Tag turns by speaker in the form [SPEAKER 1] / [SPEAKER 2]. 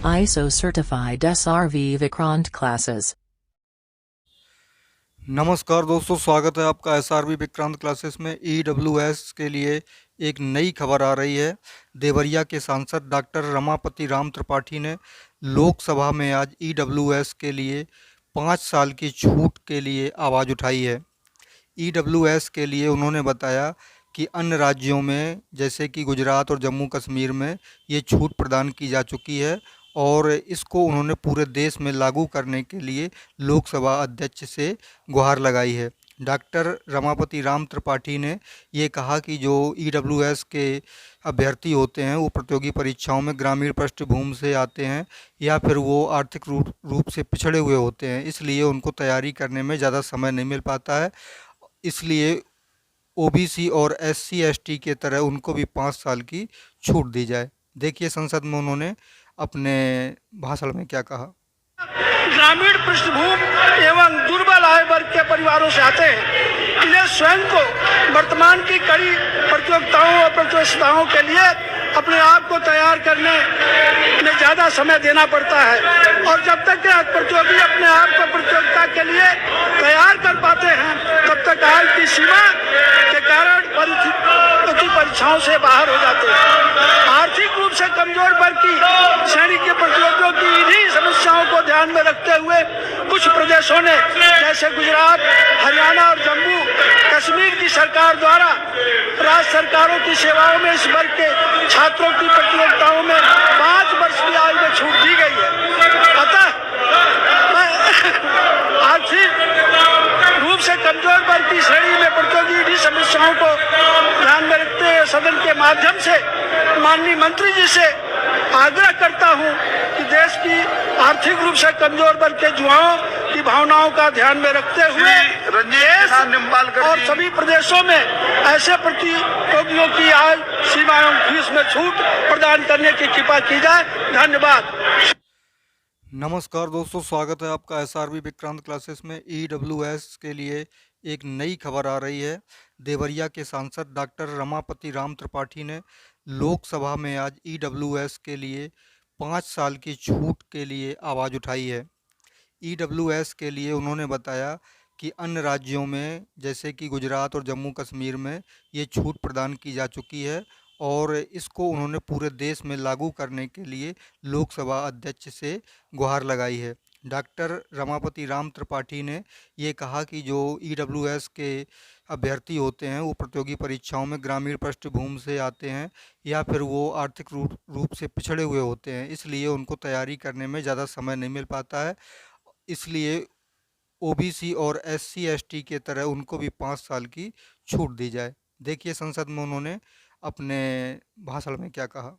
[SPEAKER 1] ISO certified SRV Vikrant classes.
[SPEAKER 2] नमस्कार दोस्तों, स्वागत है आपका एसआरवी विक्रांत क्लासेस में। ईडब्ल्यूएस के लिए एक नई खबर आ रही है। देवरिया के सांसद डॉक्टर रमापति राम त्रिपाठी ने लोकसभा में आज ईडब्ल्यूएस के लिए 5 साल की छूट के लिए आवाज़ उठाई है। ईडब्ल्यूएस के लिए उन्होंने बताया कि अन्य राज्यों में जैसे कि गुजरात और जम्मू कश्मीर में ये छूट प्रदान की जा चुकी है और इसको उन्होंने पूरे देश में लागू करने के लिए लोकसभा अध्यक्ष से गुहार लगाई है। डॉक्टर रमापति राम त्रिपाठी ने ये कहा कि जो ईडब्ल्यूएस के अभ्यर्थी होते हैं वो प्रतियोगी परीक्षाओं में ग्रामीण पृष्ठभूमि से आते हैं या फिर वो आर्थिक रूप से पिछड़े हुए होते हैं, इसलिए उनको तैयारी करने में ज़्यादा समय नहीं मिल पाता है। इसलिए ओबीसी और एससी एसटी के तरह उनको भी 5 साल की छूट दी जाए। देखिए संसद में उन्होंने अपने भाषण में क्या कहा।
[SPEAKER 3] ग्रामीण पृष्ठभूमि एवं दुर्बल आय वर्ग के परिवारों से आते हैं, इन्हें स्वयं को वर्तमान की कड़ी प्रतियोगिताओं और प्रतिस्पर्धाओं के लिए अपने आप को तैयार करने में ज़्यादा समय देना पड़ता है और जब तक प्रतियोगी अपने आप को प्रतियोगिता के लिए तैयार कर पाते हैं तब तक आय की सीमा के कारण प्रतियोगी परीक्षाओं से बाहर हो जाते हैं। आर्थिक रूप से कमजोर वर्ग की श्रेणी के प्रतियोगियों की इन्हीं समस्याओं को ध्यान में रखते हुए कुछ प्रदेशों ने जैसे गुजरात, हरियाणा और जम्मू कश्मीर की सरकार द्वारा राज्य सरकारों की सेवाओं में इस वर्ग के छात्रों की प्रतियोगिताओं में 5 वर्ष की आयु में छूट दी गई है। अतः आर्थिक रूप से कमजोर वर्ग की श्रेणी में प्रतियोगी इन्हीं समस्याओं को ध्यान में रखते हुए सदन के माध्यम से माननीय मंत्री जी से आग्रह करता हूं कि देश की आर्थिक रूप से कमजोर वर्ग के युवाओं की भावनाओं का ध्यान में रखते हुए देश और सभी प्रदेशों में ऐसे प्रतियोगियों की आय सीमा एवं फीस में छूट प्रदान करने की कृपा की जाए। धन्यवाद।
[SPEAKER 2] नमस्कार दोस्तों, स्वागत है आपका एसआरवी विक्रांत क्लासेस में। ईडब्ल्यूएस के लिए एक नई खबर आ रही है। देवरिया के सांसद डॉक्टर रमापति राम त्रिपाठी ने लोकसभा में आज ईडब्ल्यूएस के लिए 5 साल की छूट के लिए आवाज़ उठाई है। ईडब्ल्यूएस के लिए उन्होंने बताया कि अन्य राज्यों में जैसे कि गुजरात और जम्मू कश्मीर में ये छूट प्रदान की जा चुकी है और इसको उन्होंने पूरे देश में लागू करने के लिए लोकसभा अध्यक्ष से गुहार लगाई है। डॉक्टर रमापति राम त्रिपाठी ने ये कहा कि जो ईडब्ल्यूएस के अभ्यर्थी होते हैं वो प्रतियोगी परीक्षाओं में ग्रामीण पृष्ठभूमि से आते हैं या फिर वो आर्थिक रूप से पिछड़े हुए होते हैं, इसलिए उनको तैयारी करने में ज़्यादा समय नहीं मिल पाता है। इसलिए ओबीसी और एससी एसटी के तरह उनको भी 5 साल की छूट दी जाए। देखिए संसद में उन्होंने अपने भाषण में क्या कहा।